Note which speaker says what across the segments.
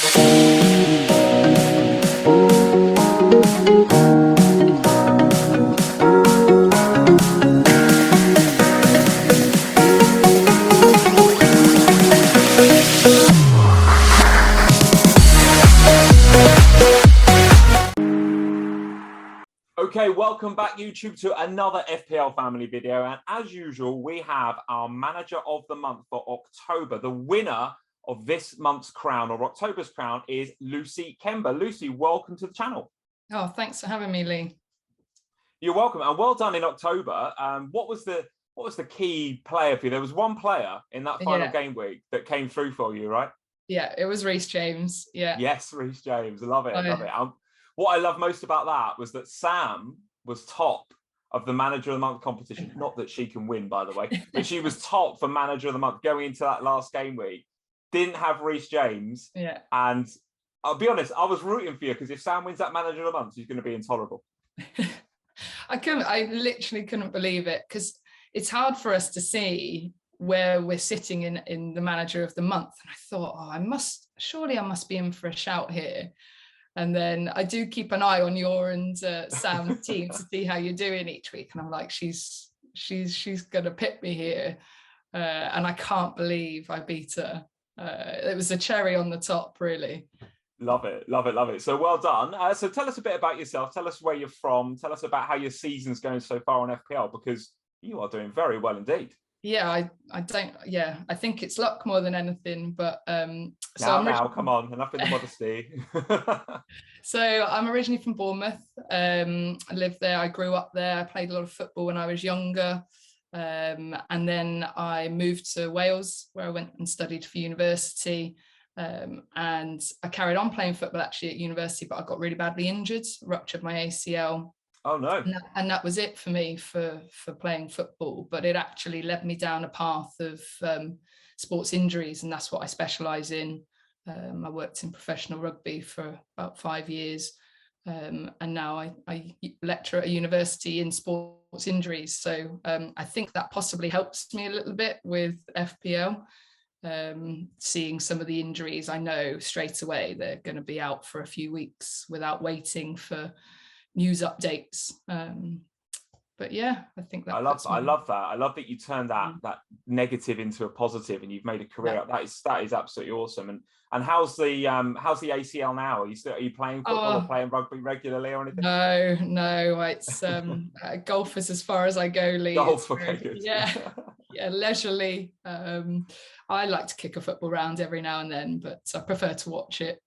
Speaker 1: Okay, welcome back, YouTube, to another FPL Family video. And as usual, we have our Manager of the Month for October. The winner of this month's crown, or October's crown, is Lucy Kember. Lucy, welcome to the channel.
Speaker 2: Oh, thanks for having me, Lee.
Speaker 1: You're welcome, and well done in October. What was the key player for you? There was one player in that final game week that came through for you, right?
Speaker 2: Yeah, it was Reece James. Yeah.
Speaker 1: Yes, Reece James. Love it. Love it. What I love most about that was that Sam was top of the Manager of the Month competition. Not that she can win, by the way, but she was top for Manager of the Month going into that last game week. Didn't have Reece James.
Speaker 2: Yeah.
Speaker 1: And I'll be honest, I was rooting for you because if Sam wins that Manager of the Month, she's going to be intolerable.
Speaker 2: I literally couldn't believe it because it's hard for us to see where we're sitting in the Manager of the Month. And I thought, surely I must be in for a shout here. And then I do keep an eye on your and Sam's team to see how you're doing each week. And I'm like, she's going to pick me here. And I can't believe I beat her. It was a cherry on the top, really.
Speaker 1: Love it, love it, love it. So well done. So tell us a bit about yourself. Tell us where you're from. Tell us about how your season's going so far on FPL, because you are doing very well indeed.
Speaker 2: Yeah, I think it's luck more than anything, but
Speaker 1: come on, enough in the modesty.
Speaker 2: So I'm originally from Bournemouth. I lived there, I grew up there, I played a lot of football when I was younger, and then I moved to Wales where I went and studied for university, and I carried on playing football actually at university, but I got really badly injured, ruptured my ACL.
Speaker 1: Oh no.
Speaker 2: And that was it for me for playing football, but it actually led me down a path of sports injuries, and that's what I specialise in. I worked in professional rugby for about 5 years, and now I lecture at a university in sports injuries. So I think that possibly helps me a little bit with FPL. Seeing some of the injuries, I know straight away they're going to be out for a few weeks without waiting for news updates. But yeah, I think that I love
Speaker 1: that. I love that you turned that negative into a positive, and you've made a career. Yeah. That is absolutely awesome. And how's the ACL now? Are you playing football or playing rugby regularly or anything?
Speaker 2: No. It's golf is as far as I go, Lee.
Speaker 1: Golf, okay, good.
Speaker 2: Yeah, leisurely. I like to kick a football round every now and then, but I prefer to watch it.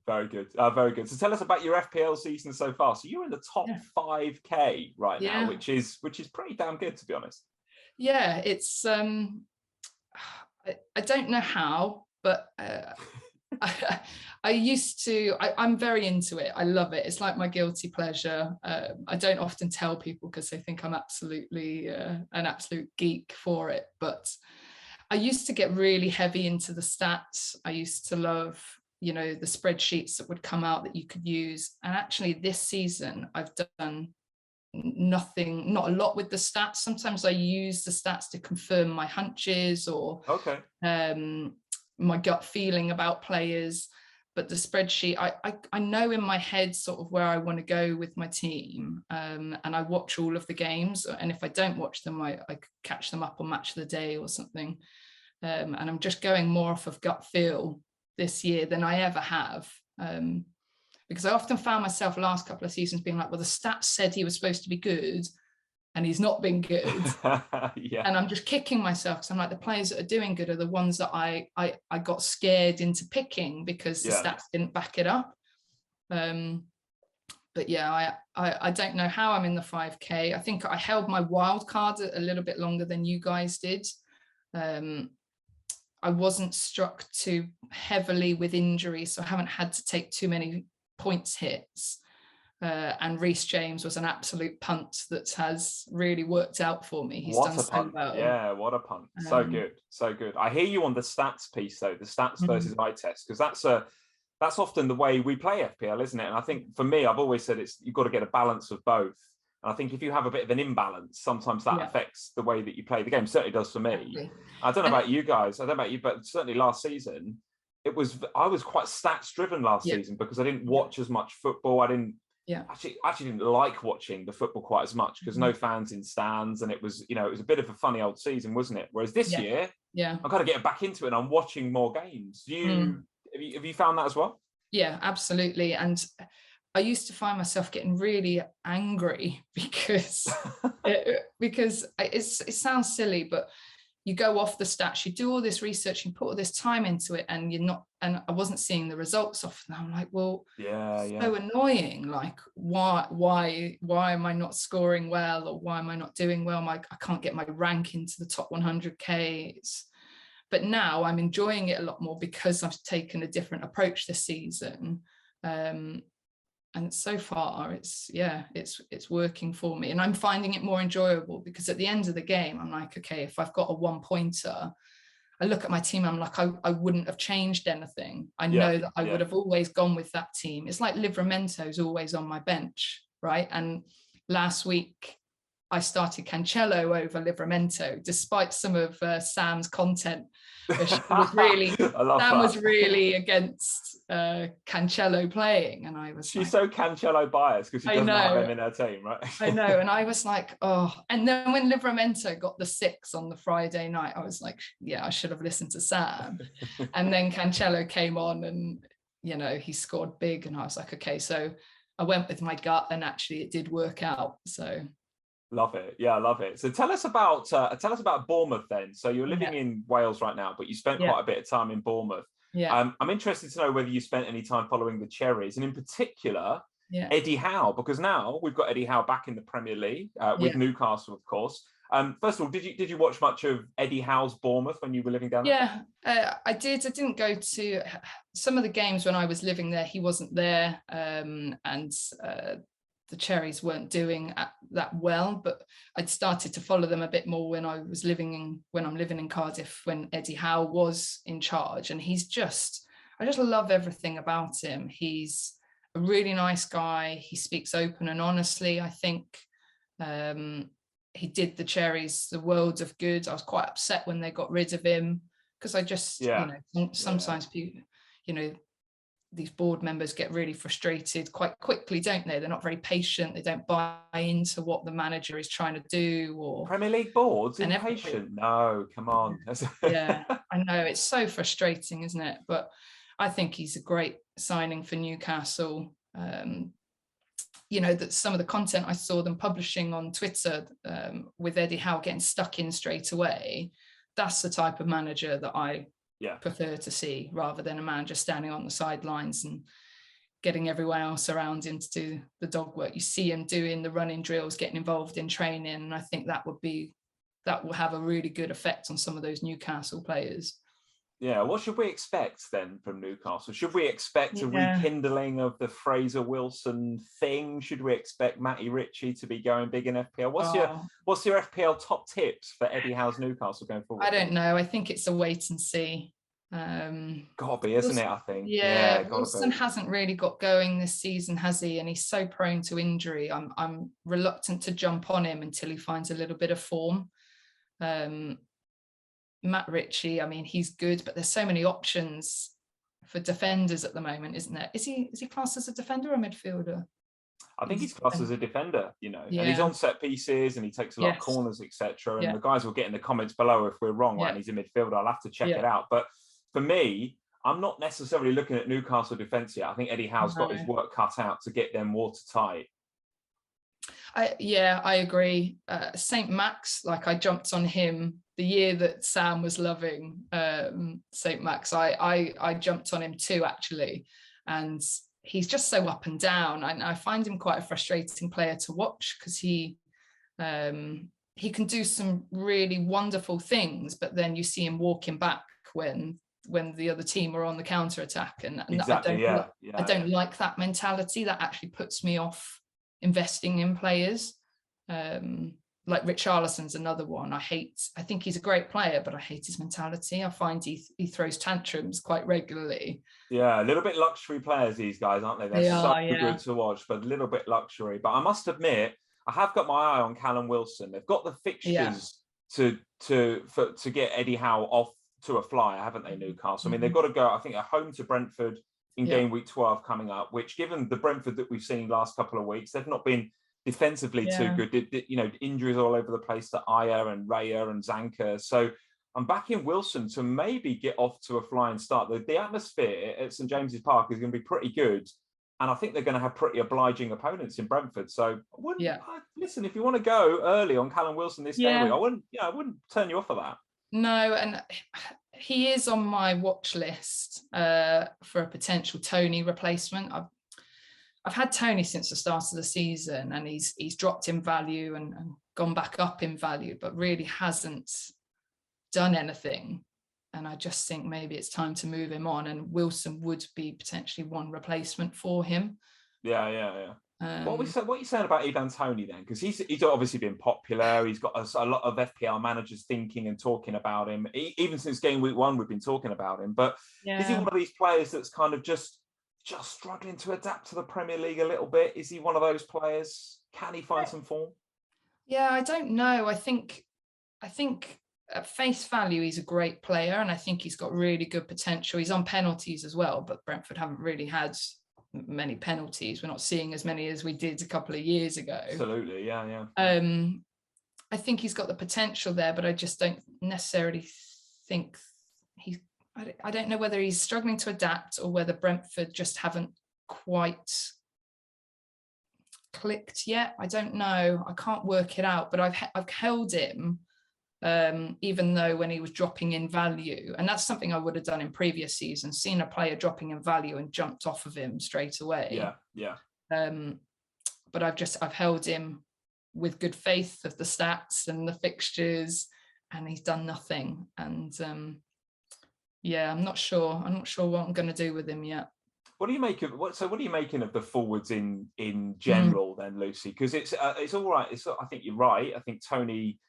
Speaker 1: Very good. Very good. So tell us about your FPL season so far. So you're in the top 5K right now, which is pretty damn good, to be honest.
Speaker 2: Yeah, it's I don't know how, but I used to. I'm very into it. I love it. It's like my guilty pleasure. I don't often tell people because they think I'm absolutely an absolute geek for it. But I used to get really heavy into the stats. I used to love, the spreadsheets that would come out that you could use. And actually this season I've done not a lot with the stats. Sometimes I use the stats to confirm my hunches or my gut feeling about players. But the spreadsheet, I know in my head sort of where I want to go with my team, and I watch all of the games. And if I don't watch them, I catch them up on Match of the Day or something. And I'm just going more off of gut feel this year than I ever have, because I often found myself the last couple of seasons being like, well, the stats said he was supposed to be good and he's not been good. And I'm just kicking myself because I'm like, the players that are doing good are the ones that I got scared into picking because the stats didn't back it up. But yeah, I don't know how I'm in the 5K. I think I held my wild card a little bit longer than you guys did. I wasn't struck too heavily with injury, so I haven't had to take too many points hits. And Reece James was an absolute punt that has really worked out for me. He's done so well.
Speaker 1: Yeah, what a punt. So good. I hear you on the stats piece though, the stats versus eye test, because that's often the way we play FPL, isn't it? And I think for me, I've always said you've got to get a balance of both. And I think if you have a bit of an imbalance, sometimes that affects the way that you play the game. Certainly does for me. Exactly. I don't know about you guys. I don't know about you, but certainly last season, I was quite stats driven last season because I didn't watch as much football. I didn't actually didn't like watching the football quite as much because no fans in stands, and it was it was a bit of a funny old season, wasn't it? Whereas this year, I'm kind of getting back into it and I'm watching more games. Have you found that as well?
Speaker 2: Yeah, absolutely. And I used to find myself getting really angry because it sounds silly, but you go off the stats, you do all this research, you put all this time into it, and and I wasn't seeing the results off. And I'm like, well, so annoying. Like, why am I not scoring well, or why am I not doing well? I can't get my rank into the top 100Ks. But now I'm enjoying it a lot more because I've taken a different approach this season. And so far it's working for me, and I'm finding it more enjoyable because at the end of the game I'm like, okay, if I've got a 1-pointer, I look at my team, I'm like, I wouldn't have changed anything. I know that I would have always gone with that team. It's like Livramento's always on my bench, right? And last week I started Cancelo over Livramento, despite some of Sam's content. Sam was really against Cancelo playing, and I was.
Speaker 1: She's so Cancelo biased because she doesn't have him in her team, right?
Speaker 2: I know, and I was like, oh. And then when Livramento got the 6 on the Friday night, I was like, yeah, I should have listened to Sam. And then Cancelo came on, and he scored big, and I was like, okay, so I went with my gut, and actually it did work out. So.
Speaker 1: Love it. Yeah, I love it. So tell us about Bournemouth then. So you're living in Wales right now, but you spent quite a bit of time in Bournemouth. Yeah. I'm interested to know whether you spent any time following the Cherries, and in particular, Eddie Howe, because now we've got Eddie Howe back in the Premier League with Newcastle, of course. First of all, did you watch much of Eddie Howe's Bournemouth when you were living down there?
Speaker 2: Yeah, I did. I didn't go to some of the games when I was living there. He wasn't there, and the Cherries weren't doing that well, but I'd started to follow them a bit more when I'm living in Cardiff, when Eddie Howe was in charge. And I just love everything about him. He's a really nice guy. He speaks open and honestly. I think he did the Cherries the world of good. I was quite upset when they got rid of him because I just, sometimes people, these board members get really frustrated quite quickly, don't they? They're not very patient. They don't buy into what the manager is trying to do. Or
Speaker 1: Premier League boards impatient? No, come on.
Speaker 2: Yeah, I know, it's so frustrating, isn't it? But I think he's a great signing for Newcastle. That some of the content I saw them publishing on Twitter with Eddie Howe getting stuck in straight away, that's the type of manager that I prefer to see, rather than a manager standing on the sidelines and getting everyone else around him to do the dog work. You see him doing the running drills, getting involved in training, and I think that will have a really good effect on some of those Newcastle players.
Speaker 1: Yeah, what should we expect then from Newcastle? Should we expect a rekindling of the Fraser Wilson thing? Should we expect Matty Ritchie to be going big in FPL? What's your FPL top tips for Eddie Howe's Newcastle going forward?
Speaker 2: I don't know. I think it's a wait and see.
Speaker 1: Gotta be, isn't it? I think.
Speaker 2: Yeah, Wilson hasn't really got going this season, has he? And he's so prone to injury. I'm reluctant to jump on him until he finds a little bit of form. Matt Ritchie, I mean, he's good, but there's so many options for defenders at the moment, isn't there? Is he classed as a defender or a midfielder?
Speaker 1: I think he's classed as a defender, and he's on set pieces and he takes a lot of corners, etc. And the guys will get in the comments below if we're wrong, right? And he's a midfielder. I'll have to check it out. But for me, I'm not necessarily looking at Newcastle defence yet. I think Eddie Howe's got his work cut out to get them watertight.
Speaker 2: I agree. St. Max, I jumped on him the year that Sam was loving St. Max. I jumped on him too, actually, and he's just so up and down. I find him quite a frustrating player to watch because he can do some really wonderful things, but then you see him walking back when the other team are on the counter attack, and exactly, I don't like that mentality. That actually puts me off investing in players. Like Richarlison's another one. I think he's a great player, but I hate his mentality. I find he throws tantrums quite regularly.
Speaker 1: Yeah, a little bit luxury players, these guys, aren't they? They're good to watch, but a little bit luxury. But I must admit, I have got my eye on Callum Wilson. They've got the fixtures to get Eddie Howe off to a flyer, haven't they, Newcastle? I mean, they've got to go, I think, at home to Brentford in game week 12 coming up, which, given the Brentford that we've seen last couple of weeks, they've not been defensively too good. You know, injuries all over the place to Aya and Raya and Zanka. So I'm backing Wilson to maybe get off to a flying start. The atmosphere at St James's Park is going to be pretty good. And I think they're going to have pretty obliging opponents in Brentford. So listen, if you want to go early on Callum Wilson this game week, I wouldn't turn you off of that.
Speaker 2: No, and he is on my watch list for a potential Tony replacement. I've had Tony since the start of the season, and he's dropped in value and gone back up in value, but really hasn't done anything. And I just think maybe it's time to move him on, and Wilson would be potentially one replacement for him.
Speaker 1: Yeah. What are you saying about Ivan Toney then? Because he's obviously been popular. He's got a lot of FPL managers thinking and talking about him. Even since game week 1, we've been talking about him. But is he one of these players that's kind of just struggling to adapt to the Premier League a little bit? Is he one of those players? Can he find some form?
Speaker 2: Yeah, I don't know. I think at face value, he's a great player, and I think he's got really good potential. He's on penalties as well, but Brentford haven't really had many penalties. We're not seeing as many as we did a couple of years ago.
Speaker 1: Absolutely, yeah.
Speaker 2: I think he's got the potential there, but I just don't necessarily think I don't know whether he's struggling to adapt or whether Brentford just haven't quite clicked yet. I don't know. I can't work it out, but I've held him even though when he was dropping in value, and that's something I would have done in previous seasons, seen a player dropping in value and jumped off of him straight away.
Speaker 1: Yeah.
Speaker 2: But I've held him with good faith of the stats and the fixtures, and he's done nothing. And I'm not sure what I'm going to do with him yet.
Speaker 1: What do you make of what are you making of the forwards in general then, Lucy? Because it's all right. I think you're right. I think Tony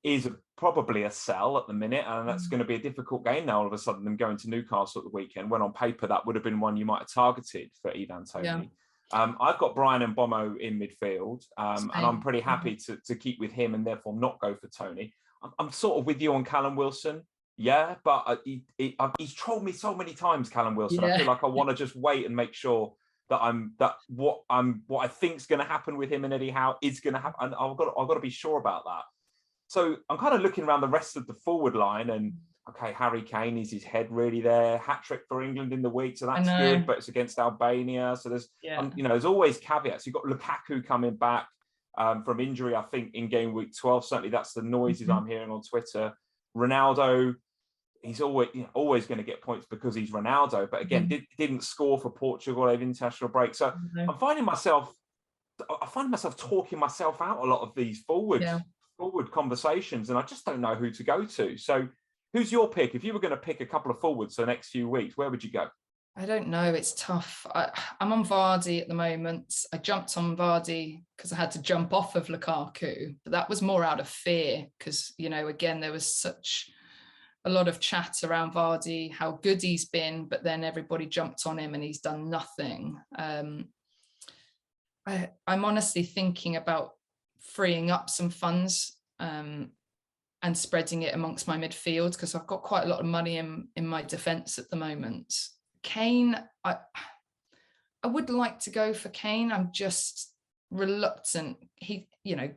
Speaker 1: is probably a sell at the minute, and that's going to be a difficult game now all of a sudden, them going to Newcastle at the weekend, when on paper that would have been one you might have targeted for Ivan Toney. I've got Brian and Bomo in midfield, and I'm pretty happy to keep with him and therefore not go for Tony. I'm sort of with you on Callum Wilson, but he's trolled me so many times, Callum Wilson. I feel like I want to just wait and make sure that what I think's going to happen with him and Eddie Howe is going to happen, and I've got to be sure about that. So I'm kind of looking around the rest of the forward line, and okay, Harry Kane, is his head really there? Hat-trick for England in the week, so that's good, but it's against Albania. So there's, there's always caveats. You've got Lukaku coming back from injury, I think, in game week 12. Certainly that's the noises I'm hearing on Twitter. Ronaldo, he's always going to get points because he's Ronaldo, but again, didn't score for Portugal over international break. So I'm finding myself talking myself out a lot of these forward conversations, and I just don't know who to go to. So who's your pick? If you were going to pick a couple of forwards for the next few weeks, where would you go?
Speaker 2: I don't know. It's tough. I'm on Vardy at the moment. I jumped on Vardy because I had to jump off of Lukaku, but that was more out of fear because, again, there was such a lot of chat around Vardy, how good he's been, but then everybody jumped on him and he's done nothing. I'm honestly thinking about freeing up some funds and spreading it amongst my midfield because I've got quite a lot of money in my defence at the moment. Kane, I would like to go for Kane. I'm just reluctant. He,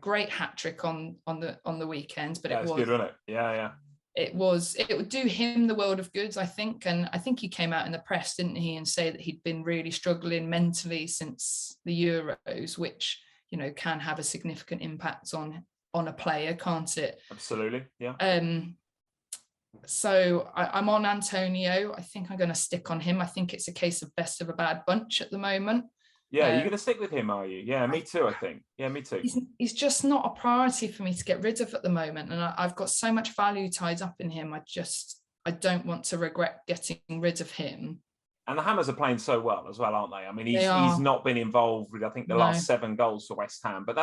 Speaker 2: great hat-trick on the weekend, but it was
Speaker 1: good, wasn't it? Yeah.
Speaker 2: It would do him the world of goods, I think. And I think he came out in the press, didn't he, and say that he'd been really struggling mentally since the Euros, which, can have a significant impact on a player, can't it?
Speaker 1: Absolutely, yeah.
Speaker 2: So I'm on Antonio. I think I'm going to stick on him. I think it's a case of best of a bad bunch at the moment.
Speaker 1: Yeah, you're going to stick with him, are you? Yeah, me too, I think. Yeah, me too.
Speaker 2: He's just not a priority for me to get rid of at the moment. And I've got so much value tied up in him. I don't want to regret getting rid of him.
Speaker 1: And the Hammers are playing so well as well, aren't they? I mean, he's not been involved with, I think, the last 7 goals for West Ham. But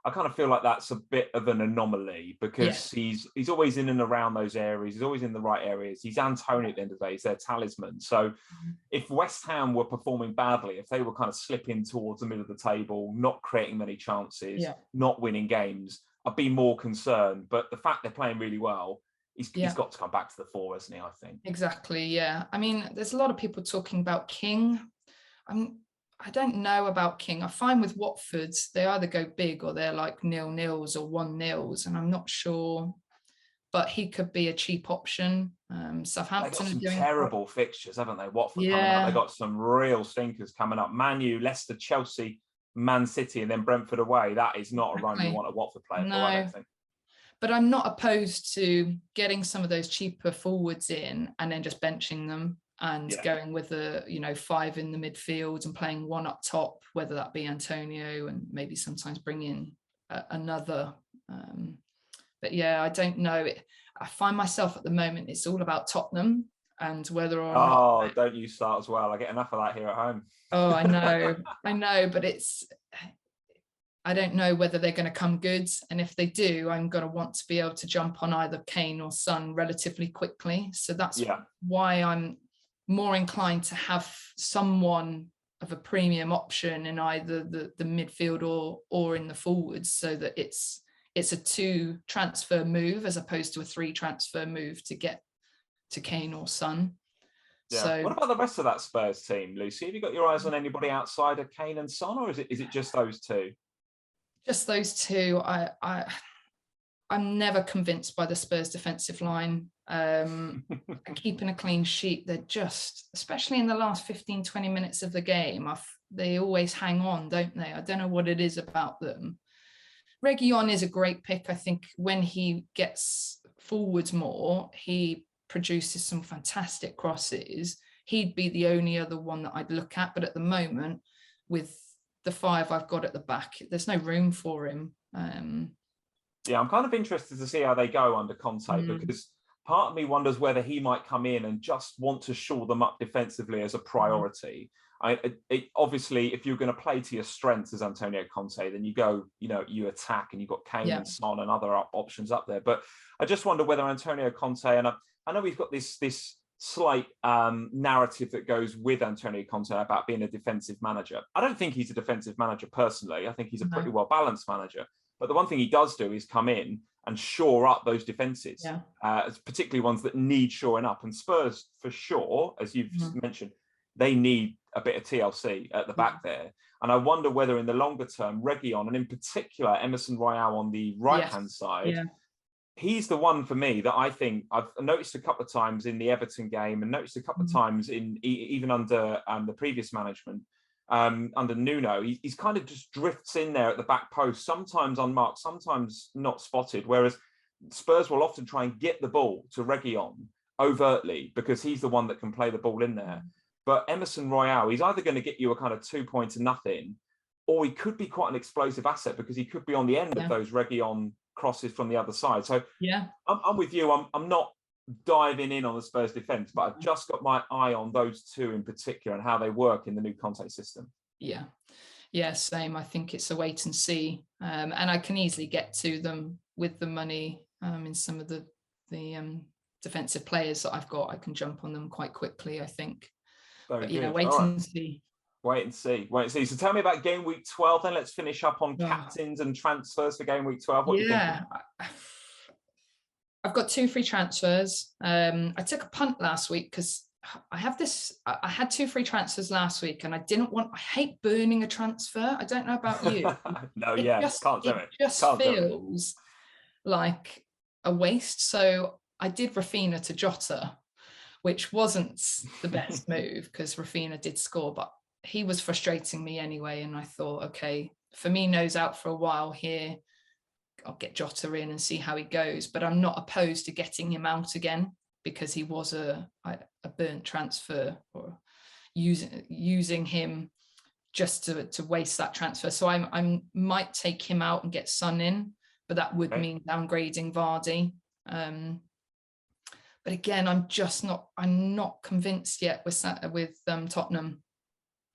Speaker 1: I kind of feel like that's a bit of an anomaly because he's always in and around those areas. He's always in the right areas. He's Antonio at the end of the day. He's their talisman. So if West Ham were performing badly, if they were kind of slipping towards the middle of the table, not creating many chances, not winning games, I'd be more concerned. But the fact they're playing really well he's got to come back to the fore, hasn't he, I think?
Speaker 2: Exactly, yeah. I mean, there's a lot of people talking about King. I don't know about King. I find with Watford, they either go big or they're like 0-0s or 1-0s, and I'm not sure. But he could be a cheap option. Southampton
Speaker 1: They've got
Speaker 2: are
Speaker 1: some
Speaker 2: doing
Speaker 1: terrible fixtures, haven't they? Watford coming up. They've got some real stinkers coming up. Man U, Leicester, Chelsea, Man City, and then Brentford away. That is not a run you want a Watford player for, I don't think.
Speaker 2: But I'm not opposed to getting some of those cheaper forwards in and then just benching them and going with the 5 in the midfield and playing one up top, whether that be Antonio and maybe sometimes bring in another. But yeah, I don't know. I find myself at the moment, it's all about Tottenham and whether or not.
Speaker 1: Oh, don't you start as well. I get enough of that here at home.
Speaker 2: Oh, I know, but I don't know whether they're going to come good. And if they do, I'm going to want to be able to jump on either Kane or Son relatively quickly. So that's why I'm more inclined to have someone of a premium option in either the midfield or in the forwards, so that it's a 2 transfer move as opposed to a 3 transfer move to get to Kane or Son.
Speaker 1: Yeah.
Speaker 2: So,
Speaker 1: what about the rest of that Spurs team, Lucy? Have you got your eyes on anybody outside of Kane and Son, or is it just those 2?
Speaker 2: Just those 2. I'm never convinced by the Spurs defensive line. Keeping a clean sheet, they're just, especially in the last 15, 20 minutes of the game, they always hang on, don't they? I don't know what it is about them. Reguilón is a great pick. I think when he gets forwards more, he produces some fantastic crosses. He'd be the only other one that I'd look at. But at the moment, with the 5 I've got at the back, there's no room for him.
Speaker 1: Yeah, I'm kind of interested to see how they go under Conte, because part of me wonders whether he might come in and just want to shore them up defensively as a priority. Obviously, if you're going to play to your strengths as Antonio Conte, then you go, you attack, and you've got Kane and Son and other options up there. But I just wonder whether Antonio Conte, and I know we've got this slight narrative that goes with Antonio Conte about being a defensive manager. I don't think he's a defensive manager personally. I think he's a pretty well-balanced manager. But the one thing he does do is come in and shore up those defences, particularly ones that need shoring up. And Spurs, for sure, as you've mentioned, they need a bit of TLC at the back there. And I wonder whether in the longer term, Reguilón, and in particular Emerson Royale on the right-hand side, he's the one for me that I think I've noticed a couple of times in the Everton game, and noticed a couple of times even under the previous management, under Nuno. He's kind of just drifts in there at the back post, sometimes unmarked, sometimes not spotted, whereas Spurs will often try and get the ball to Reguilón overtly because he's the one that can play the ball in there. But Emerson Royale, he's either going to get you a kind of 2-0, or he could be quite an explosive asset because he could be on the end of those Reguilón crosses from the other side. So I'm with you. I'm not diving in on the Spurs defence, but I've just got my eye on those 2 in particular and how they work in the new Conte system.
Speaker 2: Yeah, same. I think it's a wait and see, and I can easily get to them with the money in some of the defensive players that I've got. I can jump on them quite quickly, I think. Wait and see.
Speaker 1: Wait and see. So tell me about game week 12 then. Let's finish up on captains and transfers for game week 12. What are you thinking?
Speaker 2: I've got 2 free transfers. I took a punt last week because I had 2 free transfers last week, and I hate burning a transfer. I don't know about you.
Speaker 1: Can't do it.
Speaker 2: It just feels like a waste. So I did Rafinha to Jota, which wasn't the best move because Rafinha did score, but he was frustrating me anyway. And I thought, okay, Firmino's out for a while here. I'll get Jota in and see how he goes. But I'm not opposed to getting him out again because he was a burnt transfer, or using him just to waste that transfer. So I might take him out and get Son in, but that would mean downgrading Vardy. But again, I'm not convinced yet with Tottenham.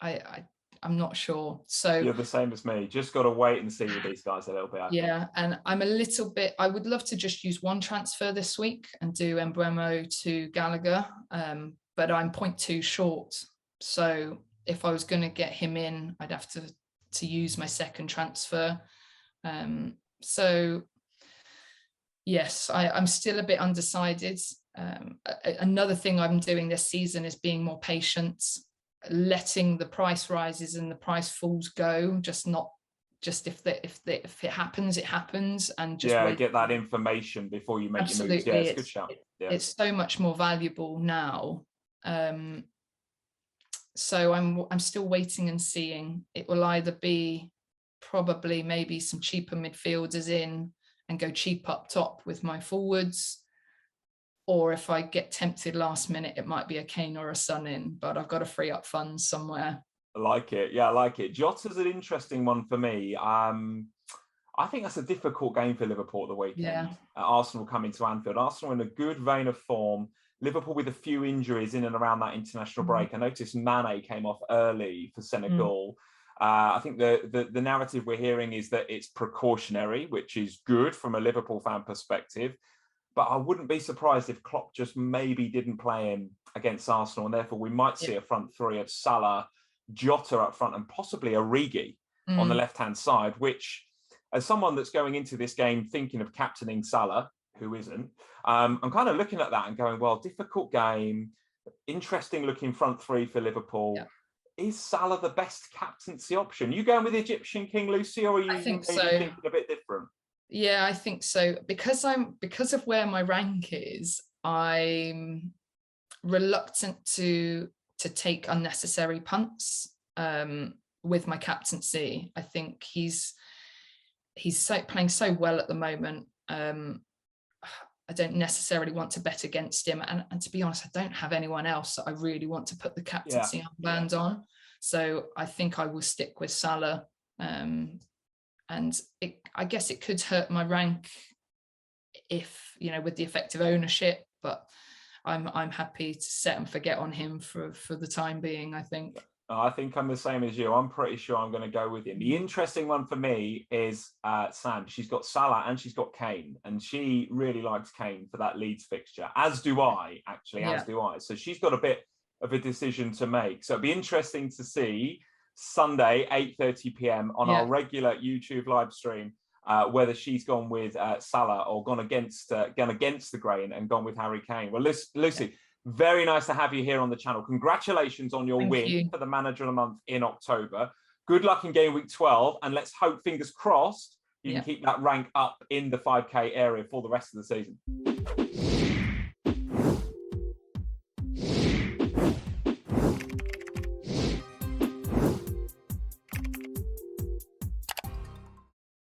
Speaker 2: I'm not sure. So
Speaker 1: you're the same as me. Just got to wait and see with these guys a little bit. I think.
Speaker 2: And I'm a little bit. I would love to just use one transfer this week and do Mbeumo to Gallagher, but I'm 0.2 short. So if I was going to get him in, I'd have to use my second transfer. So Yes, I'm still a bit undecided. Another thing I'm doing this season is being more patient, letting the price rises and the price falls go. Just if it happens, it happens, and just wait.
Speaker 1: Get that information before you make your moves. Yeah, it's a good shout.
Speaker 2: It's so much more valuable now. So I'm still waiting and seeing. It will either be probably maybe some cheaper midfielders in and go cheap up top with my forwards, or if I get tempted last minute, it might be a Kane or a Son in, but I've got to free up funds somewhere.
Speaker 1: I like it. Yeah, I like it. Jota's an interesting one for me. I think that's a difficult game for Liverpool at the weekend.
Speaker 2: Yeah.
Speaker 1: Arsenal coming to Anfield. Arsenal in a good vein of form. Liverpool with a few injuries in and around that international break. I noticed Mane came off early for Senegal. I think the narrative we're hearing is that it's precautionary, which is good from a Liverpool fan perspective. But I wouldn't be surprised if Klopp just maybe didn't play him against Arsenal, and therefore we might see a front three of Salah, Jota up front, and possibly Origi on the left-hand side, which, as someone that's going into this game thinking of captaining Salah, who isn't, I'm kind of looking at that and going, well, difficult game, interesting looking front three for Liverpool. Yeah. Is Salah the best captaincy option? You going with Egyptian King, Lucy, or are you thinking a bit different?
Speaker 2: Yeah, I think so. Because of where my rank is, I'm reluctant to take unnecessary punts with my captaincy. I think he's playing so well at the moment. I don't necessarily want to bet against him, and to be honest, I don't have anyone else that I really want to put the captaincy armband on. So I think I will stick with Salah. And I guess it could hurt my rank if, with the effective ownership, but I'm happy to set and forget on him for the time being, I think.
Speaker 1: I think I'm the same as you. I'm pretty sure I'm going to go with him. The interesting one for me is Sam. She's got Salah and she's got Kane, and she really likes Kane for that Leeds fixture, as do I, actually, as do I. So she's got a bit of a decision to make. So it'd be interesting to see Sunday, 8:30 p.m. on our regular YouTube live stream, whether she's gone with Salah or gone against the grain and gone with Harry Kane. Well, Lucy, very nice to have you here on the channel. Congratulations on your win for the Manager of the Month in October. Good luck in Game Week 12, and let's hope, fingers crossed, you can keep that rank up in the 5K area for the rest of the season.